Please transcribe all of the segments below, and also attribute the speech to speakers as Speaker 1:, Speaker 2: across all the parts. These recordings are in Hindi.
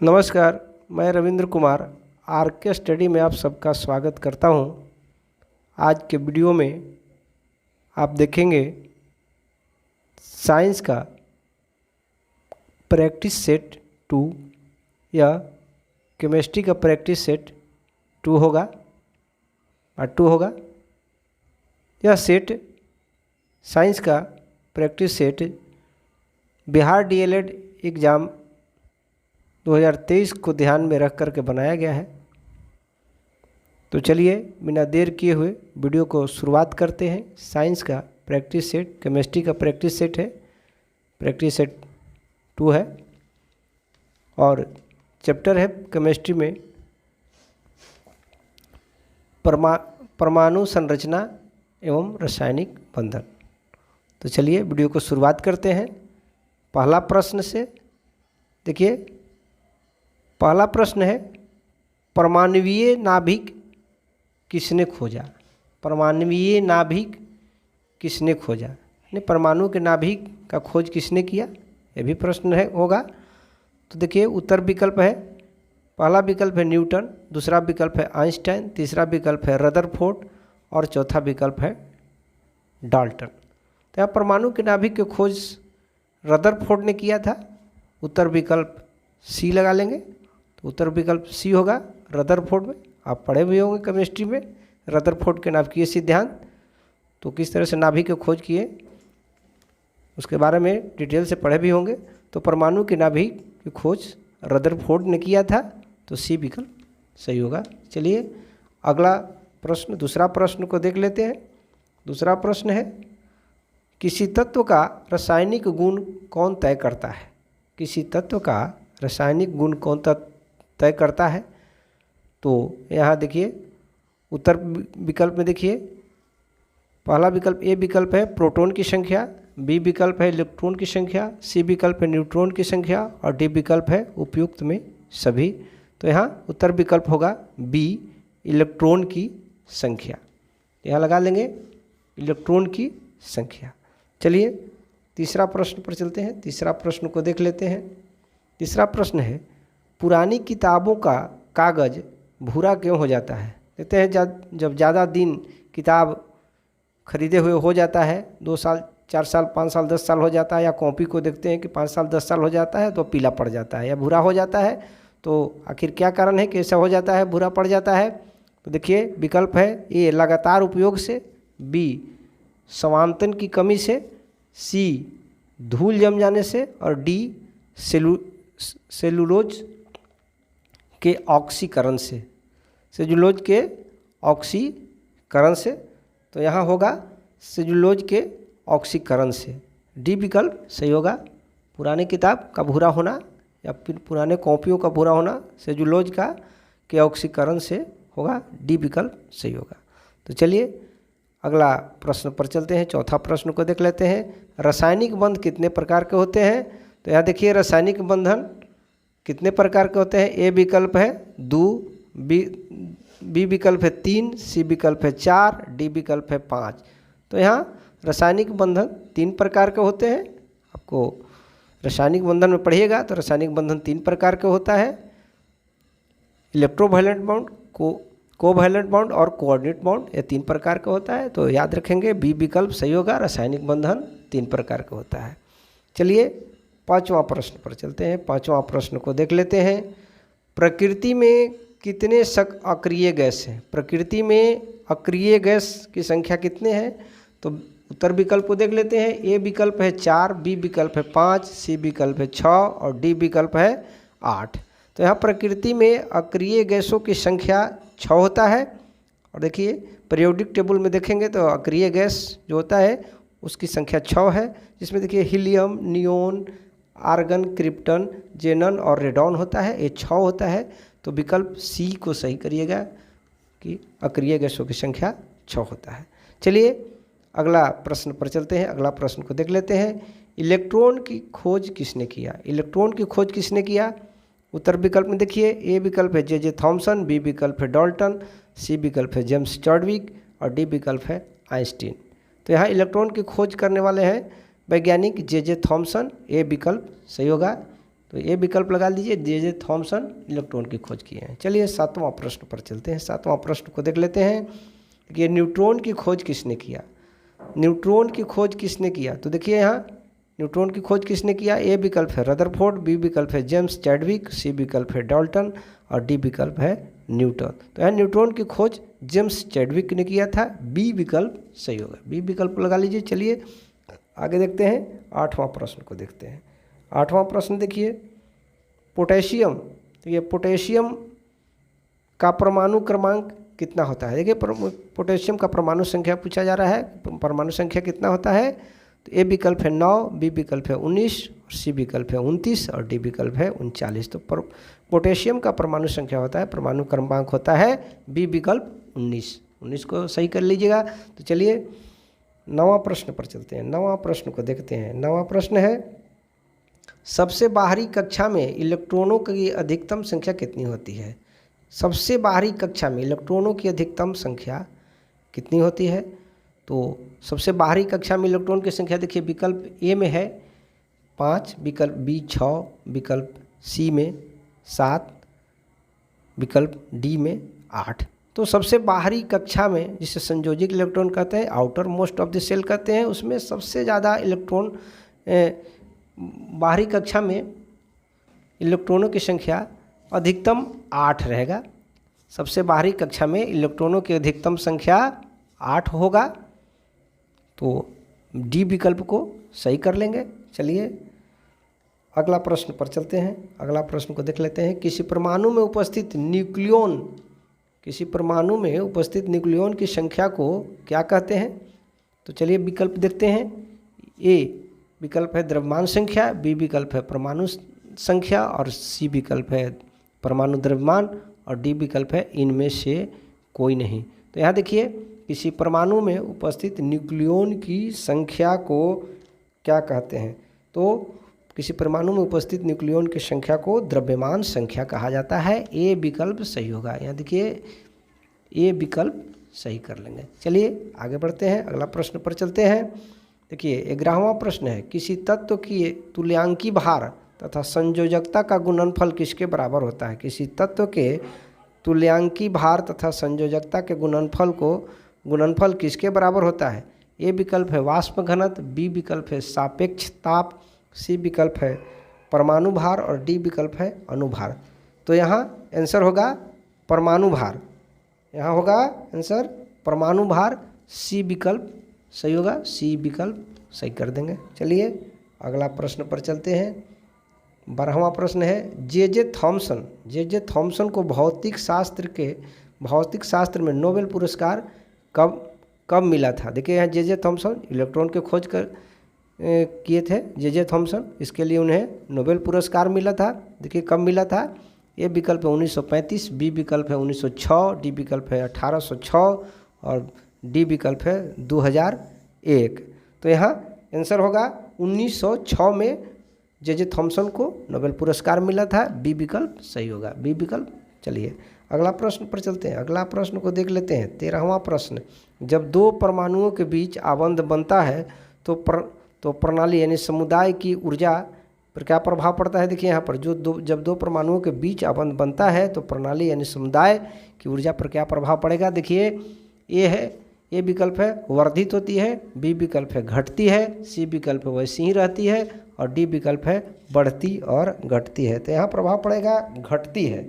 Speaker 1: नमस्कार, मैं रविंद्र कुमार आर के स्टडी में आप सबका स्वागत करता हूं। आज के वीडियो में आप देखेंगे साइंस का प्रैक्टिस सेट 2 या केमिस्ट्री का प्रैक्टिस सेट 2 होगा, पार्ट 2 होगा। यह सेट साइंस का practice set Bihar DElEd exam 2023 को ध्यान में रख करके बनाया गया है। तो चलिए बिना देर किए हुए वीडियो को शुरुआत करते हैं। साइंस का प्रैक्टिस सेट, केमिस्ट्री का प्रैक्टिस सेट है, प्रैक्टिस सेट 2 है और चैप्टर है केमिस्ट्री में परमाणु संरचना एवं रासायनिक बंधन। तो चलिए वीडियो को शुरुआत करते हैं। पहला प्रश्न से देखिए, पहला प्रश्न है परमाणुवीय नाभिक किसने खोजा। परमाणुवीय नाभिक किसने खोजा, यानी परमाणु के नाभिक का खोज किसने किया, यह भी प्रश्न है होगा। तो देखिए उत्तर विकल्प है, पहला विकल्प है न्यूटन, दूसरा विकल्प है आइंस्टाइन, तीसरा विकल्प है रदरफोर्ड और चौथा विकल्प है डाल्टन। तो यहाँ परमाणु के नाभिक की खोज रदरफोर्ड ने किया था। उत्तर विकल्प सी लगा लेंगे, तो उत्तर विकल्प सी होगा रदरफोर्ड में। आप पढ़े भी होंगे केमिस्ट्री में रदरफोर्ड के नाभिकीय सिद्धांत, तो किस तरह से नाभिक की खोज किए उसके बारे में डिटेल से पढ़े भी होंगे। तो परमाणु के नाभिक की खोज रदरफोर्ड ने किया था, तो सी विकल्प सही होगा। चलिए अगला प्रश्न, दूसरा प्रश्न को देख लेते हैं। दूसरा प्रश्न है किसी तत्व का रासायनिक गुण कौन तय करता है। किसी तत्व का रासायनिक गुण कौन तय करता है। तो यहाँ देखिए उत्तर विकल्प में देखिए, पहला विकल्प ए विकल्प है प्रोटॉन की संख्या, बी विकल्प है इलेक्ट्रॉन की संख्या, सी विकल्प है न्यूट्रॉन की संख्या और डी विकल्प है उपयुक्त में सभी। तो यहाँ उत्तर विकल्प होगा बी इलेक्ट्रॉन की संख्या। यहाँ लगा लेंगे इलेक्ट्रॉन की संख्या। चलिए तीसरा प्रश्न पर चलते हैं। तीसरा प्रश्न को देख लेते हैं। तीसरा प्रश्न है पुरानी किताबों का कागज़ भूरा क्यों हो जाता है। कहते हैं जब ज़्यादा दिन किताब खरीदे हुए हो जाता है, 2 साल 4 साल 5 साल 10 साल हो जाता है, या कॉपी को देखते हैं कि 5 साल 10 साल हो जाता है तो पीला पड़ जाता है या भूरा हो जाता है। तो आखिर क्या कारण है कि ऐसा हो जाता है, भूरा पड़ जाता है। तो देखिए विकल्प है ए लगातार उपयोग से, बी स्वांतन की कमी से, सी धूल जम जाने से और डी सेलुलोज के ऑक्सीकरण से, सेलुलोज के ऑक्सीकरण से। तो यहाँ होगा सेलुलोज के ऑक्सीकरण से, डी विकल्प सही होगा। पुरानी किताब का भूरा होना या फिर पुराने कॉपियों का भूरा होना सेलुलोज का के ऑक्सीकरण से होगा, डी विकल्प सही होगा। तो चलिए अगला प्रश्न पर चलते हैं। चौथा प्रश्न को देख लेते हैं। रासायनिक बंध कितने प्रकार के होते हैं। तो यहाँ देखिए रासायनिक बंधन कितने प्रकार के होते हैं। ए विकल्प है 2, बी विकल्प है 3, सी विकल्प है 4, डी विकल्प है 5। तो यहाँ रासायनिक बंधन 3 प्रकार के होते हैं। आपको रासायनिक बंधन में पढ़िएगा तो रासायनिक बंधन 3 प्रकार के होता है, इलेक्ट्रोवायलेंट बॉन्ड, कोवैलेंट बॉन्ड और कोऑर्डिनेट बॉन्ड, ये 3 प्रकार का होता है। तो याद रखेंगे बी विकल्प सही होगा, रासायनिक बंधन 3 प्रकार का होता है। चलिए पांचवा प्रश्न पर चलते हैं। पांचवा प्रश्न को देख लेते हैं। प्रकृति में कितने अक्रिय गैस हैं। प्रकृति में अक्रिय गैस की संख्या कितने हैं। तो उत्तर विकल्प को देख लेते हैं। ए विकल्प है 4, बी विकल्प है 5, सी विकल्प है 6 और डी विकल्प है 8। तो यहाँ प्रकृति में अक्रिय गैसों की संख्या 6 होता है। और देखिए पीरियोडिक टेबल में देखेंगे तो अक्रिय गैस जो होता है उसकी संख्या 6 है, जिसमें देखिए हीलियम, नियोन, आर्गन, क्रिप्टन, जेनन और रेडॉन होता है, ये 6 होता है। तो विकल्प सी को सही करिएगा कि अक्रिय गैसों की संख्या 6 होता है। चलिए अगला प्रश्न पर चलते हैं। अगला प्रश्न को देख लेते हैं। इलेक्ट्रॉन की खोज किसने किया। इलेक्ट्रॉन की खोज किसने किया। उत्तर विकल्प में देखिए, ए विकल्प है जे थॉमसन, बी विकल्प है डाल्टन, सी विकल्प है जेम्स चैडविक और डी विकल्प है आइंस्टीन। तो यहाँ इलेक्ट्रॉन की खोज करने वाले हैं वैज्ञानिक जे थॉमसन, ए विकल्प सही होगा। तो ये विकल्प लगा लीजिए, जे थॉमसन इलेक्ट्रॉन की खोज किए हैं। चलिए 7वां प्रश्न पर चलते हैं। 7वां प्रश्न को देख लेते हैं कि न्यूट्रॉन की खोज किसने किया। न्यूट्रॉन की खोज किसने किया, तो देखिए यहाँ न्यूट्रॉन की खोज किसने किया। ए विकल्प है रदरफोर्ड, बी विकल्प है जेम्स चैडविक, सी विकल्प है डाल्टन और डी विकल्प है न्यूटन। तो यहाँ न्यूट्रॉन की खोज जेम्स चैडविक ने किया था, बी विकल्प सही होगा, बी विकल्प लगा लीजिए। चलिए आगे देखते हैं, 8वां प्रश्न को देखते हैं। 8वां प्रश्न देखिए, पोटेशियम, तो ये पोटेशियम का परमाणु क्रमांक कितना होता है। देखिए पोटेशियम का परमाणु संख्या पूछा जा रहा है, परमाणु संख्या कितना होता है। तो ए विकल्प है 9, बी विकल्प है 19, सी विकल्प है 29 और डी विकल्प है 39। तो पोटेशियम का परमाणु संख्या होता है, परमाणु क्रमांक होता है बी विकल्प 19 को सही कर लीजिएगा। तो चलिए 9वां प्रश्न पर चलते हैं। 9वां प्रश्न को देखते हैं। 9वां प्रश्न है, सबसे बाहरी कक्षा में इलेक्ट्रॉनों की अधिकतम संख्या कितनी होती है। सबसे बाहरी कक्षा में इलेक्ट्रॉनों की अधिकतम संख्या कितनी होती है। तो सबसे बाहरी कक्षा में इलेक्ट्रॉन की संख्या देखिए, विकल्प ए में है 5, विकल्प बी 6, विकल्प सी में 7, विकल्प डी में 8। तो सबसे बाहरी कक्षा में, जिसे संयोजित इलेक्ट्रॉन कहते हैं, outermost of the shell कहते हैं, उसमें सबसे ज़्यादा इलेक्ट्रॉन बाहरी कक्षा में इलेक्ट्रॉनों की संख्या अधिकतम 8 रहेगा। सबसे बाहरी कक्षा में इलेक्ट्रॉनों की अधिकतम संख्या 8 होगा। तो डी विकल्प को सही कर लेंगे। चलिए अगला प्रश्न पर चलते हैं। अगला प्रश्न को देख लेते हैं। किसी परमाणु में उपस्थित न्यूक्लियॉन, किसी परमाणु में उपस्थित न्यूक्लियॉन की संख्या को क्या कहते हैं। तो चलिए विकल्प देखते हैं। ए विकल्प है द्रव्यमान संख्या, बी विकल्प है परमाणु संख्या और सी विकल्प है परमाणु द्रव्यमान और डी विकल्प है इनमें से कोई नहीं। तो यहाँ देखिए, किसी परमाणु में उपस्थित न्यूक्लियॉन की संख्या को क्या कहते हैं। तो किसी परमाणु में उपस्थित न्यूक्लियॉन की संख्या को द्रव्यमान संख्या कहा जाता है। ए विकल्प सही होगा। यहाँ देखिए ए विकल्प सही कर लेंगे। चलिए आगे बढ़ते हैं, अगला प्रश्न पर चलते हैं। देखिए 11वां प्रश्न है, किसी तत्व की तुल्यांकी भार तथा संयोजकता का गुणनफल किसके बराबर होता है। किसी तत्व के तुल्यांकी भार तथा संयोजकता के गुणनफल किसके बराबर होता है। ए विकल्प है वाष्प घनत्व, बी विकल्प है सापेक्ष ताप, सी विकल्प है परमाणु भार और डी विकल्प है अणुभार। तो यहाँ आंसर होगा परमाणु भार। यहाँ होगा आंसर परमाणु भार, सी विकल्प सही होगा, सी विकल्प सही कर देंगे। चलिए अगला प्रश्न पर चलते हैं। 12वां प्रश्न है, जे थॉमसन को भौतिक शास्त्र में नोबेल पुरस्कार कब मिला था। देखिए यहाँ जे थॉमसन इलेक्ट्रॉन के खोज किए थे जे थॉमसन, इसके लिए उन्हें नोबेल पुरस्कार मिला था। देखिए कब मिला था। ए विकल्प है 1935, बी विकल्प है 1906, डी विकल्प है 1806 और डी विकल्प है 2001। तो यहाँ आंसर होगा 1906 में जे थॉमसन को नोबेल पुरस्कार मिला था। बी विकल्प सही होगा, बी विकल्प। चलिए अगला प्रश्न पर चलते हैं। अगला प्रश्न को देख लेते हैं। 13वां प्रश्न, जब दो परमाणुओं के बीच आबंध बनता है तो प्रणाली यानी समुदाय की ऊर्जा पर क्या प्रभाव पड़ता है। देखिए यहाँ पर जब दो परमाणुओं के बीच आबंध बनता है तो प्रणाली यानी समुदाय की ऊर्जा पर क्या प्रभाव पड़ेगा। देखिए ए विकल्प है वर्धित होती है, बी विकल्प है घटती है, सी विकल्प है वैसी ही रहती है और डी विकल्प है बढ़ती और घटती है। तो यहाँ प्रभाव पड़ेगा घटती है।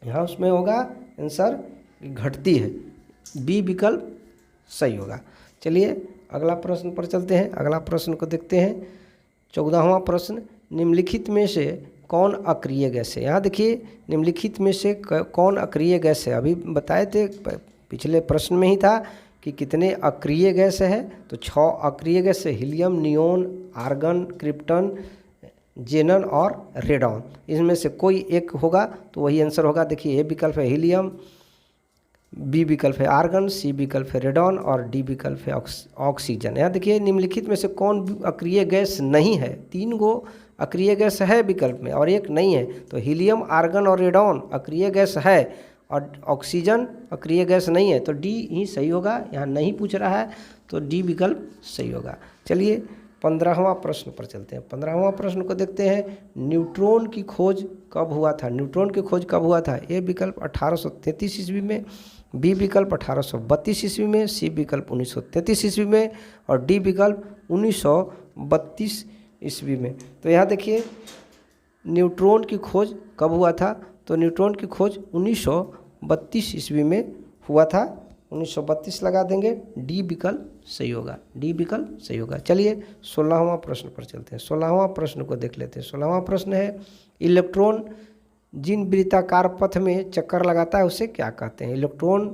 Speaker 1: यहाँ उसमें होगा आंसर घटती है, बी विकल्प सही होगा। चलिए अगला प्रश्न पर चलते हैं। अगला प्रश्न को देखते हैं। 14वां प्रश्न, निम्नलिखित में से कौन अक्रिय गैस है। यहाँ देखिए निम्नलिखित में से कौन अक्रिय गैस है। अभी बताए थे पिछले प्रश्न में ही था कि कितने अक्रिय गैस है। तो 6 अक्रिय गैस है, हीलियम, नियोन, आर्गन, क्रिप्टन, जेनन और रेडॉन। इसमें से कोई एक होगा तो वही आंसर होगा। देखिए ए विकल्प है हीलियम, बी विकल्प है आर्गन, सी विकल्प है रेडॉन और डी विकल्प है ऑक्सीजन। यहाँ देखिए निम्नलिखित में से कौन अक्रिय गैस नहीं है। 3 गो अक्रिय गैस है विकल्प में और एक नहीं है। तो हीलियम, आर्गन और रेडॉन अक्रिय गैस है और ऑक्सीजन अक्रिय गैस नहीं है। तो डी ही सही होगा। यहाँ नहीं पूछ रहा है तो डी विकल्प सही होगा। चलिए 15वां प्रश्न पर चलते हैं। 15वां प्रश्न को देखते हैं। न्यूट्रॉन की खोज कब हुआ था? न्यूट्रॉन की खोज कब हुआ था? ए विकल्प 1833 ईस्वी में, बी विकल्प 1832 ईस्वी में, सी विकल्प 1933 ईस्वी में और डी विकल्प 1932 ईस्वी में। तो यहाँ देखिए न्यूट्रॉन की खोज कब हुआ था? तो न्यूट्रॉन की खोज 1932 ईस्वी में हुआ था। 1932 लगा देंगे, डी विकल्प सही होगा, डी विकल्प सही होगा। चलिए 16वां प्रश्न पर चलते हैं। 16वां प्रश्न को देख लेते हैं। 16वां प्रश्न है, इलेक्ट्रॉन जिन वृत्ताकार पथ में चक्कर लगाता है उसे क्या कहते हैं? इलेक्ट्रॉन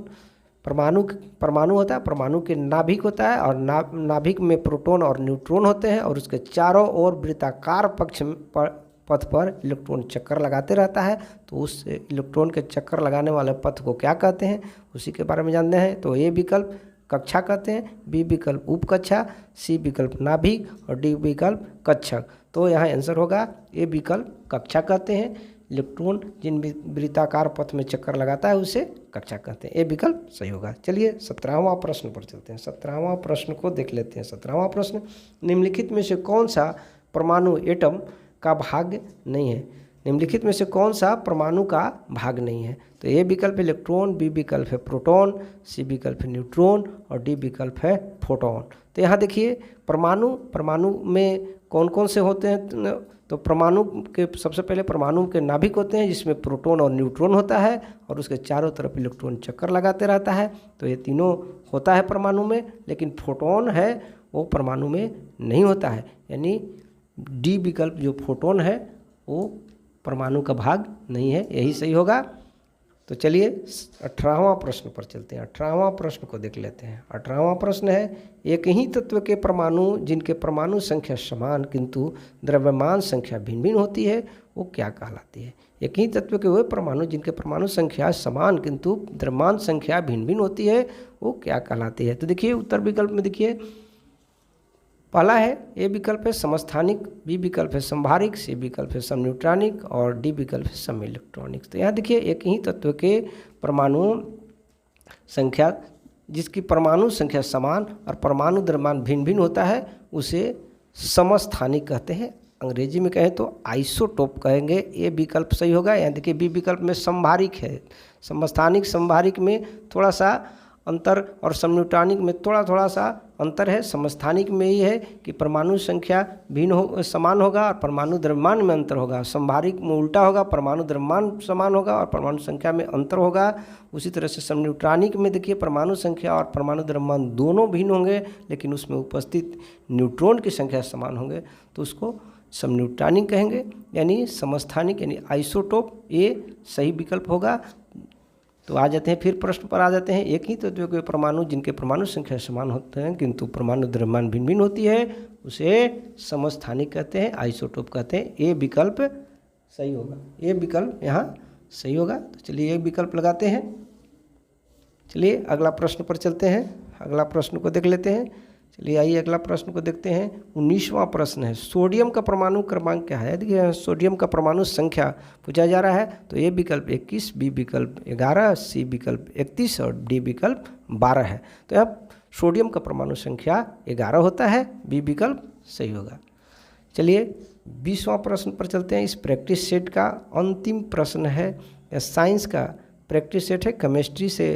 Speaker 1: परमाणु होता है, परमाणु के नाभिक होता है और नाभिक में प्रोटॉन और न्यूट्रॉन होते हैं और उसके चारों ओर वृत्ताकार पथ पर इलेक्ट्रॉन चक्कर लगाते रहता है। तो उस इलेक्ट्रॉन के चक्कर लगाने वाले पथ को क्या कहते हैं, उसी के बारे में जानते हैं। तो ए विकल्प कक्षा कहते हैं, बी विकल्प उपकक्षा, सी विकल्प नाभिक और डी विकल्प कक्षक। तो यहाँ आंसर होगा ए विकल्प कक्षा कहते हैं। इलेक्ट्रॉन जिन वृत्ताकार पथ में चक्कर लगाता है उसे कक्षा कहते हैं। ए विकल्प सही होगा। चलिए 17वां प्रश्न पर चलते हैं। 17वां प्रश्न को देख लेते हैं। 17वां प्रश्न, निम्नलिखित में से कौन सा परमाणु एटम का भाग नहीं है? निम्नलिखित में से कौन सा परमाणु का भाग नहीं है? तो ए विकल्प इलेक्ट्रॉन, बी विकल्प है प्रोटॉन, सी विकल्प है न्यूट्रॉन और डी विकल्प है फोटॉन। तो यहाँ देखिए परमाणु में कौन कौन से होते हैं? तो परमाणु के सबसे पहले परमाणु के नाभिक होते हैं जिसमें प्रोटॉन और न्यूट्रॉन होता है और उसके चारों तरफ इलेक्ट्रॉन चक्कर लगाते रहता है। तो ये तीनों होता है परमाणु में, लेकिन फोटॉन है वो परमाणु में नहीं होता है, यानी डी विकल्प जो फोटॉन है वो परमाणु का भाग नहीं है, यही सही होगा। तो चलिए 18वां प्रश्न पर चलते हैं। 18वां प्रश्न को देख लेते हैं। 18वां प्रश्न है, एक ही तत्व के परमाणु जिनके परमाणु संख्या समान किंतु द्रव्यमान संख्या भिन्न भिन्न होती है वो क्या कहलाती है? एक ही तत्व के वे परमाणु जिनके परमाणु संख्या समान किंतु द्रव्यमान संख्या भिन्न भिन्न होती है वो क्या कहलाती है? तो देखिए उत्तर विकल्प में देखिए पहला है ए विकल्प है समस्थानिक, बी विकल्प है संभारिक, सी विकल्प है समन्यूट्रॉनिक और डी विकल्प है सम इलेक्ट्रॉनिक। तो यहाँ देखिए एक ही तत्व के परमाणु संख्या जिसकी परमाणु संख्या समान और परमाणु द्रव्यमान भिन्न भिन्न होता है उसे समस्थानिक कहते हैं। अंग्रेजी में कहें तो आइसोटोप कहेंगे। ए विकल्प सही होगा। यहाँ देखिए बी विकल्प में संभारिक है। समस्थानिक संभारिक में थोड़ा सा अंतर और समन्यूट्रॉनिक में थोड़ा सा अंतर है। समस्थानिक में ही है कि परमाणु संख्या समान होगा और परमाणु द्रव्यमान में अंतर होगा। संभारिक में उल्टा होगा, परमाणु द्रव्यमान समान होगा और परमाणु संख्या में अंतर होगा। उसी तरह से समन्यूट्रॉनिक में देखिए परमाणु संख्या और परमाणु द्रव्यमान दोनों भिन्न होंगे लेकिन उसमें उपस्थित न्यूट्रॉन की संख्या समान होंगे तो उसको समन्यूट्रॉनिक कहेंगे, यानी समस्थानिक यानी आइसोटोप। ये सही विकल्प होगा। तो आ जाते हैं फिर प्रश्न पर आ जाते हैं। एक ही तत्व के परमाणु जिनके परमाणु संख्या समान होते हैं किंतु परमाणु द्रव्यमान भिन्न भिन्न होती है उसे समस्थानिक कहते हैं, आइसोटोप कहते हैं। ए विकल्प सही होगा। ए विकल्प यहाँ सही होगा। तो चलिए एक विकल्प लगाते हैं। चलिए अगला प्रश्न पर चलते हैं। अगला प्रश्न को देख लेते हैं। चलिए आइए अगला प्रश्न को देखते हैं। 19वां प्रश्न है, सोडियम का परमाणु क्रमांक क्या है? देखिए सोडियम का परमाणु संख्या पूछा जा रहा है। तो ए विकल्प 21, बी विकल्प 11, सी विकल्प 31 और डी विकल्प 12 है। तो यहाँ सोडियम का परमाणु संख्या 11 होता है। बी विकल्प सही होगा। चलिए 20वां प्रश्न पर चलते हैं। इस प्रैक्टिस सेट का अंतिम प्रश्न है। यह साइंस का प्रैक्टिस सेट है, केमिस्ट्री से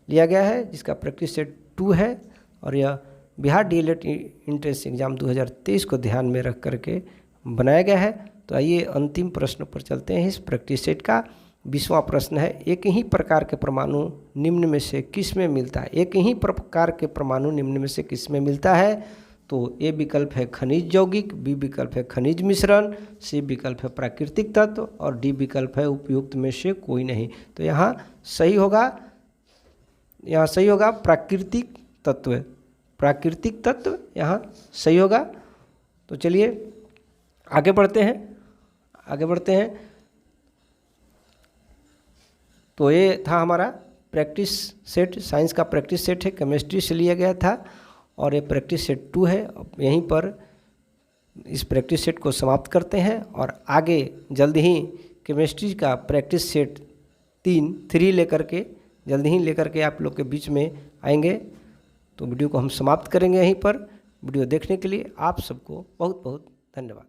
Speaker 1: लिया गया है जिसका प्रैक्टिस सेट 2 है और यह बिहार डीएलएड एंट्रेंस एग्जाम 2023 को ध्यान में रख करके बनाया गया है। तो आइए अंतिम प्रश्न पर चलते हैं। इस प्रैक्टिस सेट का 20वां प्रश्न है, एक ही प्रकार के परमाणु निम्न में से किस में मिलता है? एक ही प्रकार के परमाणु निम्न में से किस में मिलता है? तो ए विकल्प है खनिज यौगिक, बी विकल्प है खनिज मिश्रण, सी विकल्प है प्राकृतिक तत्व और डी विकल्प है उपयुक्त में से कोई नहीं। तो यहाँ सही होगा प्राकृतिक तत्व। प्राकृतिक तत्व यहाँ सही होगा। तो चलिए आगे बढ़ते हैं। तो ये था हमारा प्रैक्टिस सेट, साइंस का प्रैक्टिस सेट है, केमिस्ट्री से लिया गया था और ये प्रैक्टिस सेट 2 है। यहीं पर इस प्रैक्टिस सेट को समाप्त करते हैं और आगे जल्द ही केमिस्ट्री का प्रैक्टिस सेट 3 लेकर के आप लोग के बीच में आएंगे। तो वीडियो को हम समाप्त करेंगे यहीं पर। वीडियो देखने के लिए आप सबको बहुत बहुत धन्यवाद।